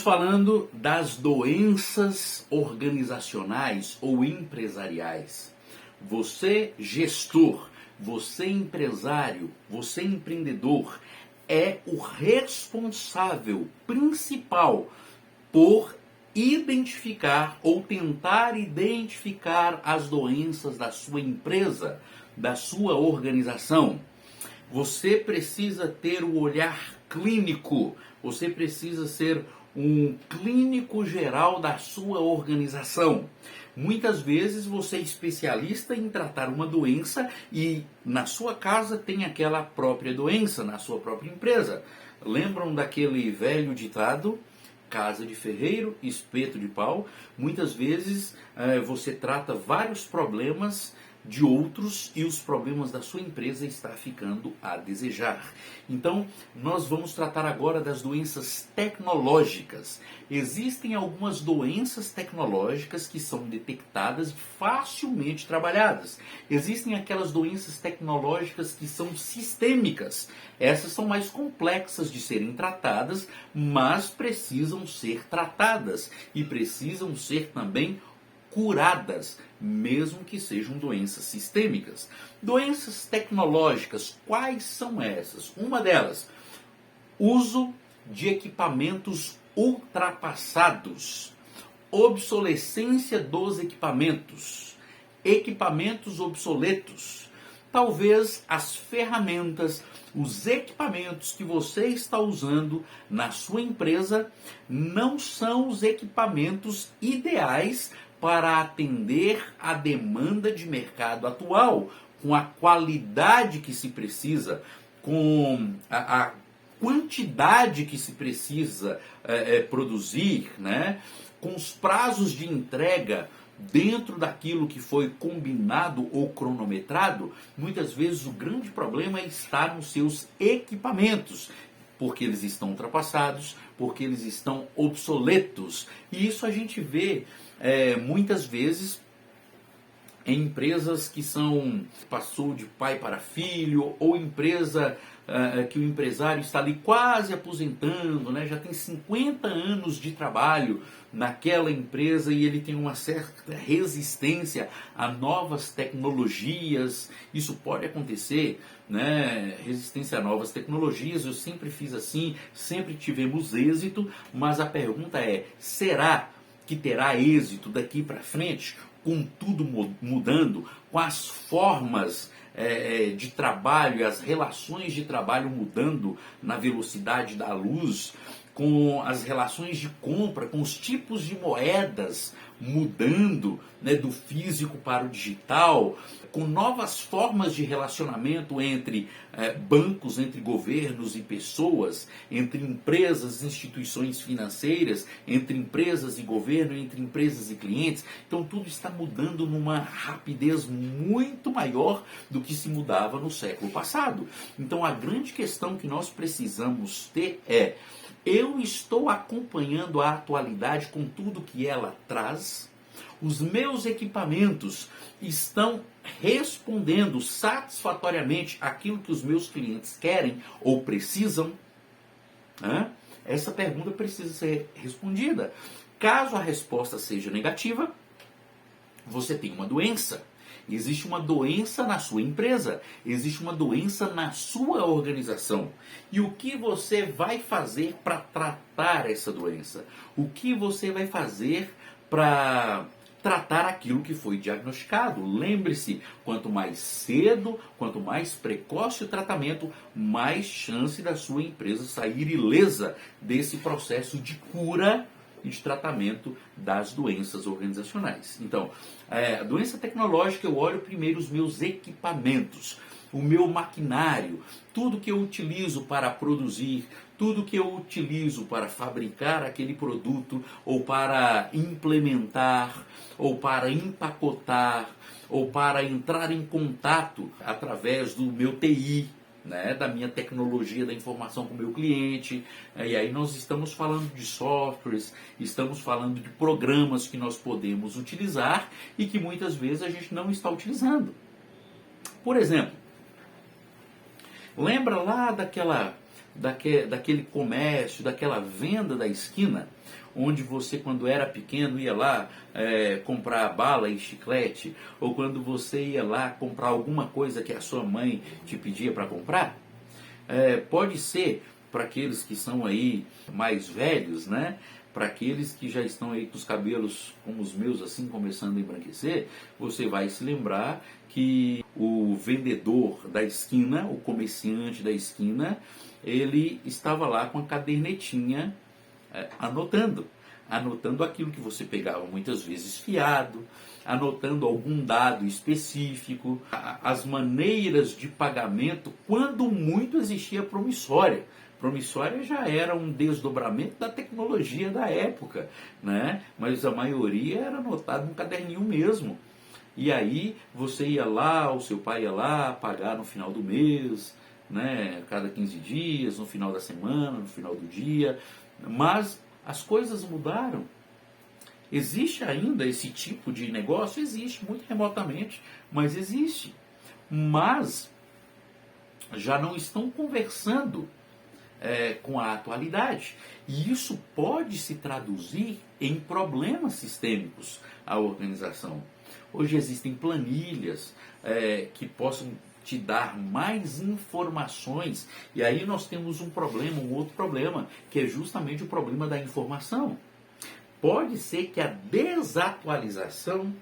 Estamos falando das doenças organizacionais ou empresariais. Você, gestor, você, empresário, você, empreendedor, é o responsável principal por identificar ou tentar identificar as doenças da sua empresa, da sua organização. Você precisa ter o olhar clínico, você precisa ser um clínico geral da sua organização. Muitas vezes você é especialista em tratar uma doença e na sua casa tem aquela própria doença, na sua própria empresa. Lembram daquele velho ditado? Casa de ferreiro, espeto de pau. Muitas vezes você trata vários problemas de outros e os problemas da sua empresa está ficando a desejar. Então, nós vamos tratar agora das doenças tecnológicas. Existem algumas doenças tecnológicas que são detectadas e facilmente trabalhadas. Existem aquelas doenças tecnológicas que são sistêmicas. Essas são mais complexas de serem tratadas, mas precisam ser tratadas e precisam ser também curadas, mesmo que sejam doenças sistêmicas. Doenças tecnológicas, quais são essas? Uma delas, uso de equipamentos ultrapassados, obsolescência dos equipamentos, equipamentos obsoletos. Talvez as ferramentas, os equipamentos que você está usando na sua empresa não são os equipamentos ideais para atender a demanda de mercado atual, com a qualidade que se precisa, com a quantidade que se precisa produzir, né? Com os prazos de entrega dentro daquilo que foi combinado ou cronometrado. Muitas vezes o grande problema está nos seus equipamentos, porque eles estão ultrapassados, porque eles estão obsoletos. E isso a gente vê muitas vezes em empresas que passou de pai para filho, ou empresa que o empresário está ali quase aposentando, né? Já tem 50 anos de trabalho naquela empresa e ele tem uma certa resistência a novas tecnologias. Isso pode acontecer, né? Resistência a novas tecnologias, eu sempre fiz assim, sempre tivemos êxito, mas a pergunta é, será que terá êxito daqui para frente, com tudo mudando, com as formas de trabalho e as relações de trabalho mudando na velocidade da luz, com as relações de compra, com os tipos de moedas mudando, né, do físico para o digital, com novas formas de relacionamento entre bancos, entre governos e pessoas, entre empresas e instituições financeiras, entre empresas e governo, entre empresas e clientes. Então tudo está mudando numa rapidez muito maior do que se mudava no século passado. Então a grande questão que nós precisamos ter é: eu estou acompanhando a atualidade com tudo que ela traz? Os meus equipamentos estão respondendo satisfatoriamente aquilo que os meus clientes querem ou precisam? Essa pergunta precisa ser respondida. Caso a resposta seja negativa, você tem uma doença. Existe uma doença na sua empresa, existe uma doença na sua organização. E o que você vai fazer para tratar essa doença? O que você vai fazer para tratar aquilo que foi diagnosticado? Lembre-se, quanto mais cedo, quanto mais precoce o tratamento, mais chance da sua empresa sair ilesa desse processo de cura e de tratamento das doenças organizacionais. Então, a doença tecnológica, eu olho primeiro os meus equipamentos, o meu maquinário, tudo que eu utilizo para produzir, tudo que eu utilizo para fabricar aquele produto, ou para implementar, ou para empacotar, ou para entrar em contato através do meu TI, né, da minha tecnologia da informação com o meu cliente. E aí nós estamos falando de softwares, estamos falando de programas que nós podemos utilizar e que muitas vezes a gente não está utilizando. Por exemplo, lembra lá daquele comércio, daquela venda da esquina, onde você, quando era pequeno, ia lá comprar bala e chiclete, ou quando você ia lá comprar alguma coisa que a sua mãe te pedia para comprar? Pode ser para aqueles que são aí mais velhos, né? Para aqueles que já estão aí com os cabelos como os meus, assim, começando a embranquecer, você vai se lembrar que o vendedor da esquina, o comerciante da esquina, ele estava lá com a cadernetinha anotando aquilo que você pegava muitas vezes fiado, anotando algum dado específico, as maneiras de pagamento, quando muito existia promissória. Promissória já era um desdobramento da tecnologia da época, né? Mas a maioria era anotado no caderninho mesmo. E aí você ia lá, o seu pai ia lá pagar no final do mês, né? Cada 15 dias, no final da semana, no final do dia. Mas as coisas mudaram. Existe ainda esse tipo de negócio? Existe, muito remotamente, mas existe. Mas já não estão conversando com a atualidade. E isso pode se traduzir em problemas sistêmicos à organização. Hoje existem planilhas que possam te dar mais informações. E aí nós temos um outro problema, que é justamente o problema da informação. Pode ser que a desatualização,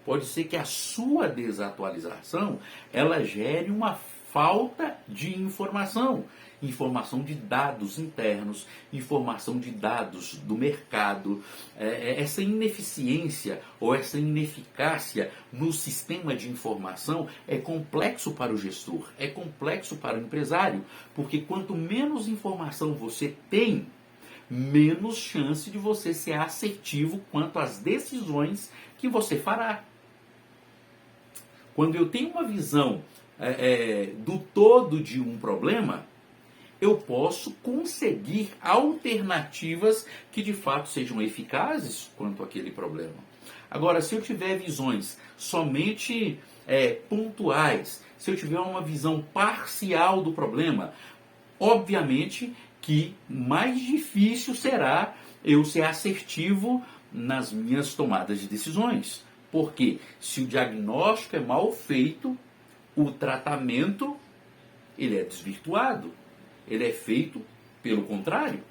pode ser que a sua desatualização, ela gere uma falta de informação. Informação de dados internos, informação de dados do mercado. Essa ineficiência ou essa ineficácia no sistema de informação é complexo para o gestor, é complexo para o empresário, porque quanto menos informação você tem, menos chance de você ser assertivo quanto às decisões que você fará. Quando eu tenho uma visão do todo de um problema, eu posso conseguir alternativas que de fato sejam eficazes quanto àquele problema. Agora, se eu tiver visões somente pontuais, se eu tiver uma visão parcial do problema, obviamente que mais difícil será eu ser assertivo nas minhas tomadas de decisões. Porque se o diagnóstico é mal feito, o tratamento ele é desvirtuado. Ele é feito pelo contrário.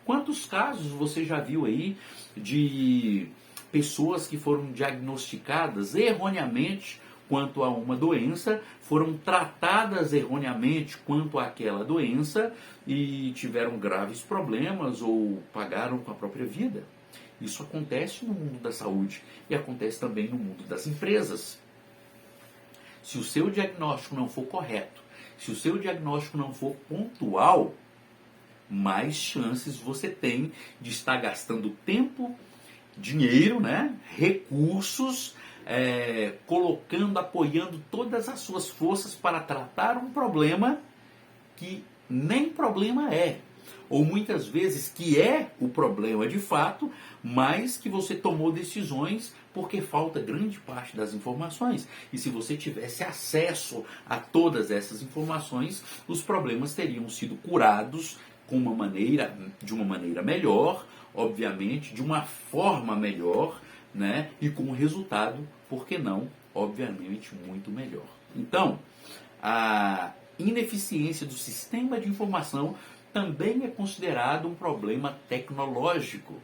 Quantos casos você já viu aí de pessoas que foram diagnosticadas erroneamente quanto a uma doença, foram tratadas erroneamente quanto àquela doença e tiveram graves problemas ou pagaram com a própria vida? Isso acontece no mundo da saúde e acontece também no mundo das empresas. Se o seu diagnóstico não for correto, se o seu diagnóstico não for pontual, mais chances você tem de estar gastando tempo, dinheiro, né? Recursos, apoiando todas as suas forças para tratar um problema que nem problema é. Ou muitas vezes que é o problema de fato, mas que você tomou decisões porque falta grande parte das informações. E se você tivesse acesso a todas essas informações, os problemas teriam sido curados de uma maneira melhor, obviamente, de uma forma melhor, né? E com um resultado, por que não, obviamente, muito melhor. Então, a ineficiência do sistema de informação também é considerado um problema tecnológico.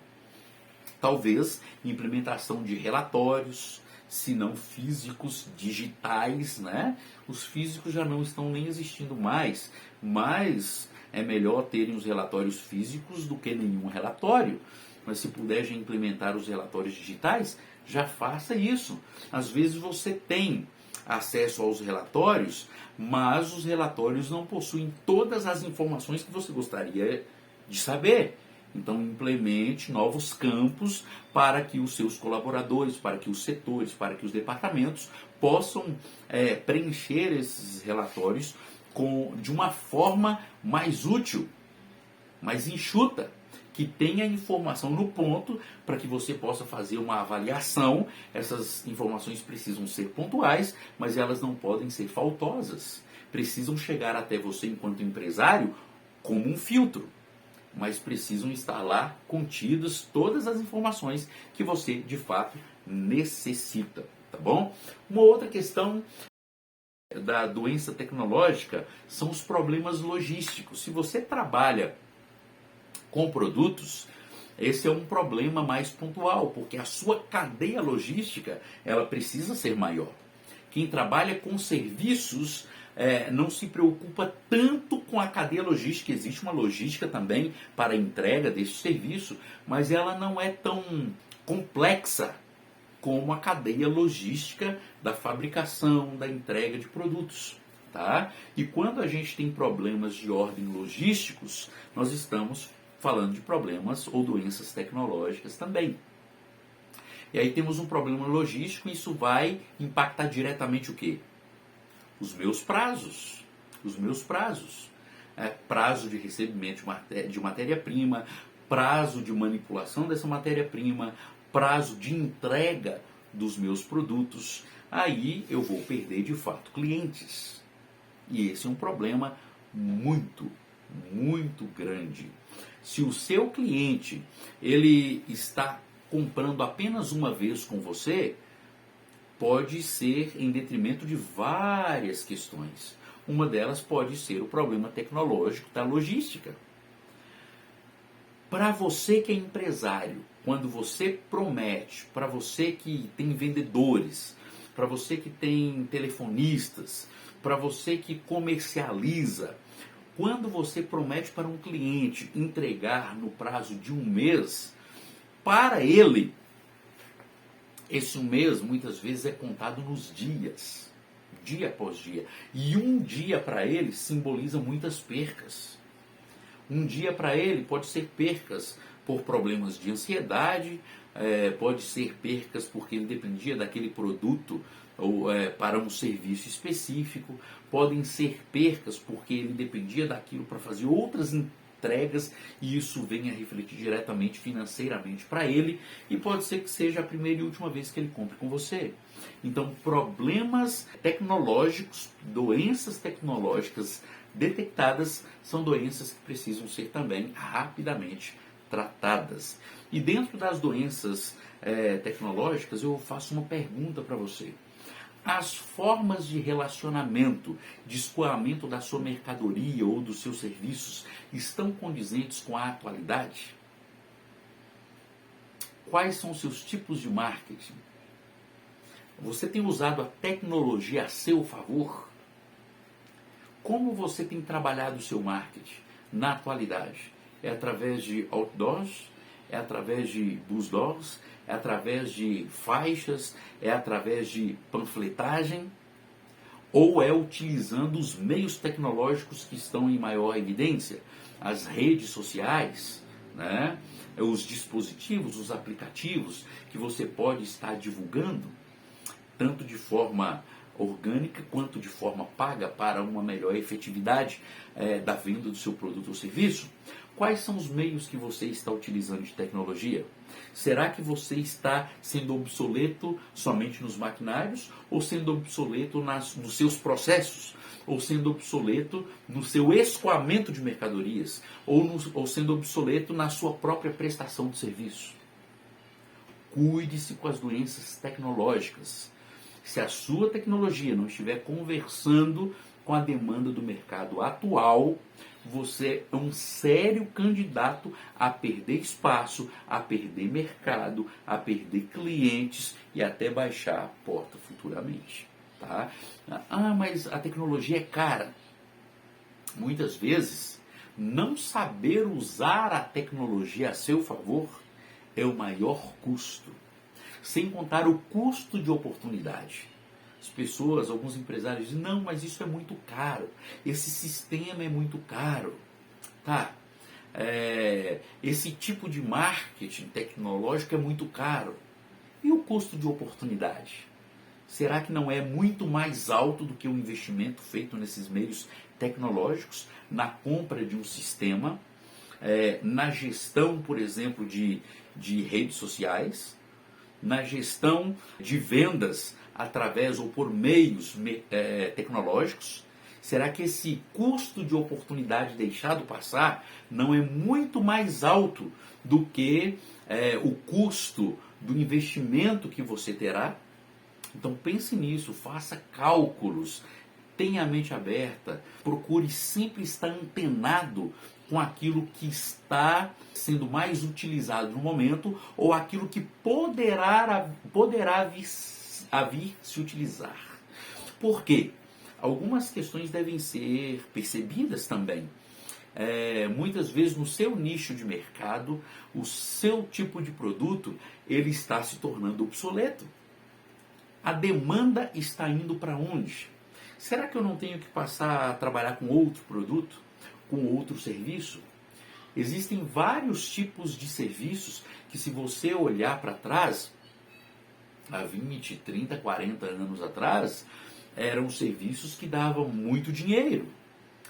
Talvez implementação de relatórios, se não físicos, digitais, né? Os físicos já não estão nem existindo mais, mas é melhor terem os relatórios físicos do que nenhum relatório. Mas se puder já implementar os relatórios digitais, já faça isso. Às vezes você tem acesso aos relatórios, mas os relatórios não possuem todas as informações que você gostaria de saber. Então implemente novos campos para que os seus colaboradores, para que os setores, para que os departamentos possam preencher esses relatórios de uma forma mais útil, mais enxuta, que tenha informação no ponto para que você possa fazer uma avaliação. Essas informações precisam ser pontuais, mas elas não podem ser faltosas. Precisam chegar até você enquanto empresário como um filtro, mas precisam estar lá contidas todas as informações que você de fato necessita, tá bom? Uma outra questão da doença tecnológica são os problemas logísticos. Se você trabalha com produtos, esse é um problema mais pontual, porque a sua cadeia logística ela precisa ser maior. Quem trabalha com serviços não se preocupa tanto com a cadeia logística. Existe uma logística também para a entrega desse serviço, mas ela não é tão complexa como a cadeia logística da fabricação, da entrega de produtos. Tá? E quando a gente tem problemas de ordem logísticos, nós estamos falando de problemas ou doenças tecnológicas também. E aí temos um problema logístico e isso vai impactar diretamente o quê? Os meus prazos. Os meus prazos. Prazo de recebimento de matéria-prima, prazo de manipulação dessa matéria-prima, prazo de entrega dos meus produtos. Aí eu vou perder de fato clientes. E esse é um problema muito, muito grande. Se o seu cliente ele está comprando apenas uma vez com você, pode ser em detrimento de várias questões. Uma delas pode ser o problema tecnológico da logística. Para você que é empresário, quando você promete, para você que tem vendedores, para você que tem telefonistas, para você que comercializa, quando você promete para um cliente entregar no prazo de um mês, para ele, esse um mês muitas vezes é contado nos dias, dia após dia. E um dia para ele simboliza muitas percas. Um dia para ele pode ser percas por problemas de ansiedade, pode ser percas porque ele dependia daquele produto ou para um serviço específico, podem ser percas porque ele dependia daquilo para fazer outras entregas e isso venha a refletir diretamente financeiramente para ele e pode ser que seja a primeira e última vez que ele compre com você. Então, problemas tecnológicos, doenças tecnológicas detectadas são doenças que precisam ser também rapidamente tratadas. E dentro das doenças tecnológicas, eu faço uma pergunta para você. As formas de relacionamento, de escoamento da sua mercadoria ou dos seus serviços estão condizentes com a atualidade? Quais são os seus tipos de marketing? Você tem usado a tecnologia a seu favor? Como você tem trabalhado o seu marketing na atualidade? É através de outdoors? É através de buzzdoors? É através de faixas? É através de panfletagem? Ou é utilizando os meios tecnológicos que estão em maior evidência? As redes sociais, né? Os dispositivos, os aplicativos que você pode estar divulgando, tanto de forma orgânica quanto de forma paga para uma melhor efetividade da venda do seu produto ou serviço. Quais são os meios que você está utilizando de tecnologia? Será que você está sendo obsoleto somente nos maquinários ou sendo obsoleto nos seus processos? Ou sendo obsoleto no seu escoamento de mercadorias? Ou sendo obsoleto na sua própria prestação de serviço? Cuide-se com as doenças tecnológicas. Se a sua tecnologia não estiver conversando com a demanda do mercado atual, você é um sério candidato a perder espaço, a perder mercado, a perder clientes e até baixar a porta futuramente. Tá? Mas a tecnologia é cara. Muitas vezes, não saber usar a tecnologia a seu favor é o maior custo. Sem contar o custo de oportunidade. As pessoas, alguns empresários dizem, não, mas isso é muito caro, esse sistema é muito caro. Tá, esse tipo de marketing tecnológico é muito caro. E o custo de oportunidade? Será que não é muito mais alto do que o investimento feito nesses meios tecnológicos, na compra de um sistema, na gestão, por exemplo, de redes sociais, na gestão de vendas através ou por meios tecnológicos? Será que esse custo de oportunidade deixado passar não é muito mais alto do que o custo do investimento que você terá? Então pense nisso, faça cálculos, tenha a mente aberta, procure sempre estar antenado com aquilo que está sendo mais utilizado no momento ou aquilo que poderá vir se utilizar. Por quê? Algumas questões devem ser percebidas também. Muitas vezes no seu nicho de mercado, o seu tipo de produto, ele está se tornando obsoleto. A demanda está indo para onde? Será que eu não tenho que passar a trabalhar com outro produto, com outro serviço? Existem vários tipos de serviços que, se você olhar para trás, há 20, 30, 40 anos atrás, eram serviços que davam muito dinheiro.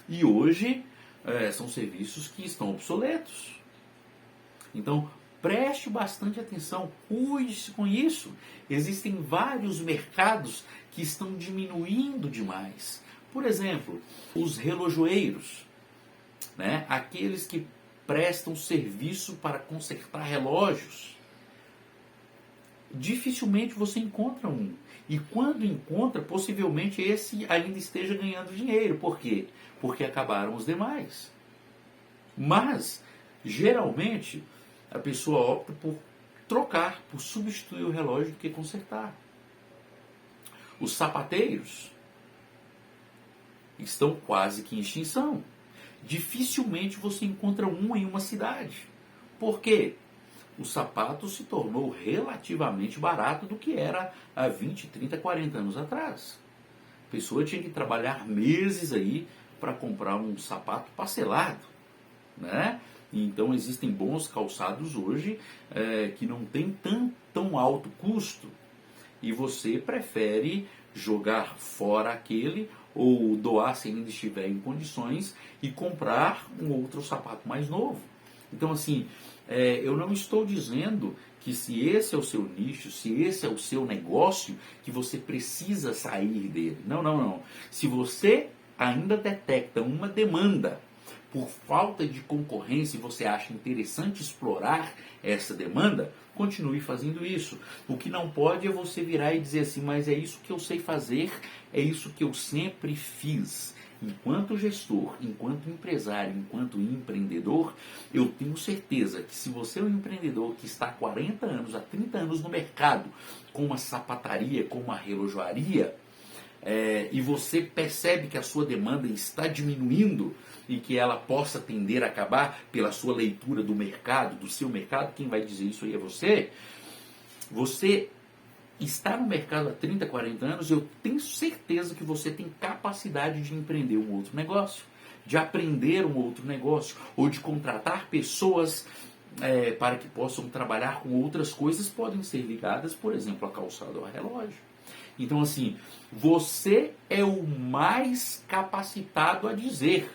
E hoje são serviços que estão obsoletos. Então, preste bastante atenção, cuide-se com isso. Existem vários mercados que estão diminuindo demais. Por exemplo, os relojoeiros, né? Aqueles que prestam serviço para consertar relógios. Dificilmente você encontra um. E quando encontra, possivelmente esse ainda esteja ganhando dinheiro. Por quê? Porque acabaram os demais. Mas, geralmente, a pessoa opta por trocar, por substituir o relógio do que consertar. Os sapateiros estão quase que em extinção. Dificilmente você encontra um em uma cidade. Por quê? O sapato se tornou relativamente barato do que era há 20, 30, 40 anos atrás. A pessoa tinha que trabalhar meses aí para comprar um sapato parcelado, né? Então existem bons calçados hoje que não tem tão alto custo e você prefere jogar fora aquele ou doar se ainda estiver em condições e comprar um outro sapato mais novo. Então assim, eu não estou dizendo que se esse é o seu nicho, se esse é o seu negócio, que você precisa sair dele. Não, não, não. Se você ainda detecta uma demanda por falta de concorrência e você acha interessante explorar essa demanda, continue fazendo isso. O que não pode é você virar e dizer assim, mas é isso que eu sei fazer, é isso que eu sempre fiz. Enquanto gestor, enquanto empresário, enquanto empreendedor, eu tenho certeza que se você é um empreendedor que está há 40 anos, há 30 anos no mercado, com uma sapataria, com uma relojoaria, e você percebe que a sua demanda está diminuindo e que ela possa tender a acabar pela sua leitura do mercado, do seu mercado, quem vai dizer isso aí é você. Você está no mercado há 30, 40 anos, eu tenho certeza que você tem capacidade de empreender um outro negócio, de aprender um outro negócio, ou de contratar pessoas para que possam trabalhar com outras coisas, podem ser ligadas, por exemplo, a calçado ou a relógio. Então, assim, você é o mais capacitado a dizer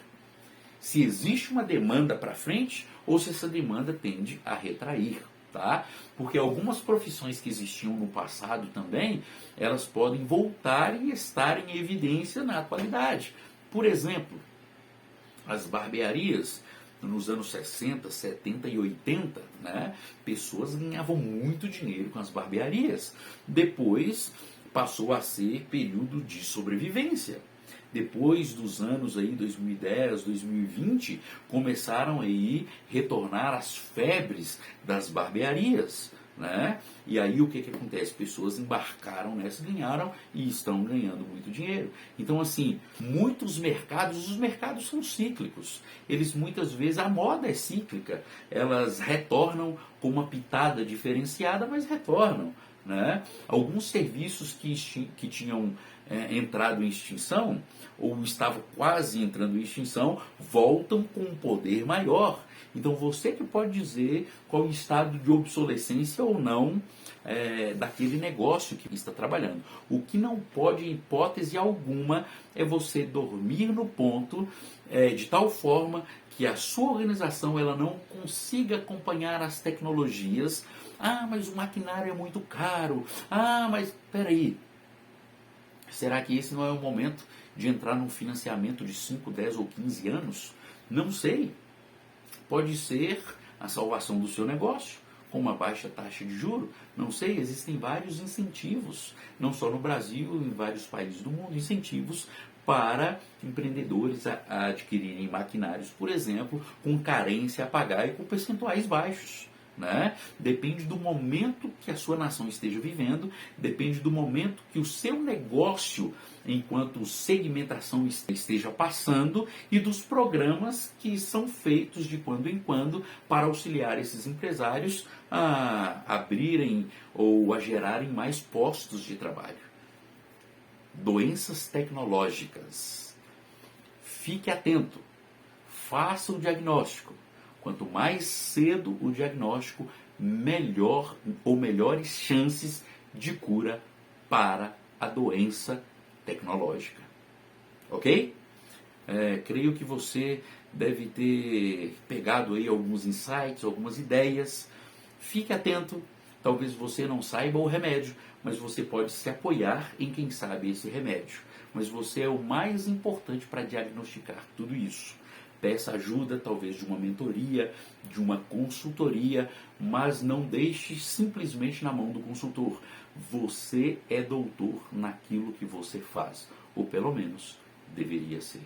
se existe uma demanda para frente ou se essa demanda tende a retrair, tá? Porque algumas profissões que existiam no passado também, elas podem voltar e estar em evidência na atualidade. Por exemplo, as barbearias nos anos 60, 70 e 80, né, pessoas ganhavam muito dinheiro com as barbearias. Depois passou a ser período de sobrevivência. Depois dos anos aí 2010, 2020, começaram aí retornar as febres das barbearias, né? E aí o que acontece? Pessoas embarcaram nessa, ganharam e estão ganhando muito dinheiro. Então assim, muitos mercados, os mercados são cíclicos. Eles muitas vezes, a moda é cíclica, elas retornam com uma pitada diferenciada, mas retornam, né? Alguns serviços que tinham entrado em extinção, ou estavam quase entrando em extinção, voltam com um poder maior. Então você que pode dizer qual o estado de obsolescência ou não daquele negócio que está trabalhando. O que não pode, em hipótese alguma, é você dormir no ponto de tal forma que a sua organização ela não consiga acompanhar as tecnologias. Ah, mas o maquinário é muito caro. Ah, mas espera aí. Será que esse não é o momento de entrar num financiamento de 5, 10 ou 15 anos? Não sei. Pode ser a salvação do seu negócio, com uma baixa taxa de juro. Não sei, existem vários incentivos, não só no Brasil, em vários países do mundo, incentivos para empreendedores a adquirirem maquinários, por exemplo, com carência a pagar e com percentuais baixos. Né? Depende do momento que a sua nação esteja vivendo, depende do momento que o seu negócio, enquanto segmentação esteja passando, e dos programas que são feitos de quando em quando para auxiliar esses empresários a abrirem ou a gerarem mais postos de trabalho. Doenças tecnológicas. Fique atento, faça o diagnóstico. Quanto mais cedo o diagnóstico, melhor ou melhores chances de cura para a doença tecnológica. Ok? Creio que você deve ter pegado aí alguns insights, algumas ideias. Fique atento, talvez você não saiba o remédio, mas você pode se apoiar em quem sabe esse remédio. Mas você é o mais importante para diagnosticar tudo isso. Peça ajuda, talvez de uma mentoria, de uma consultoria, mas não deixe simplesmente na mão do consultor. Você é doutor naquilo que você faz, ou pelo menos deveria ser.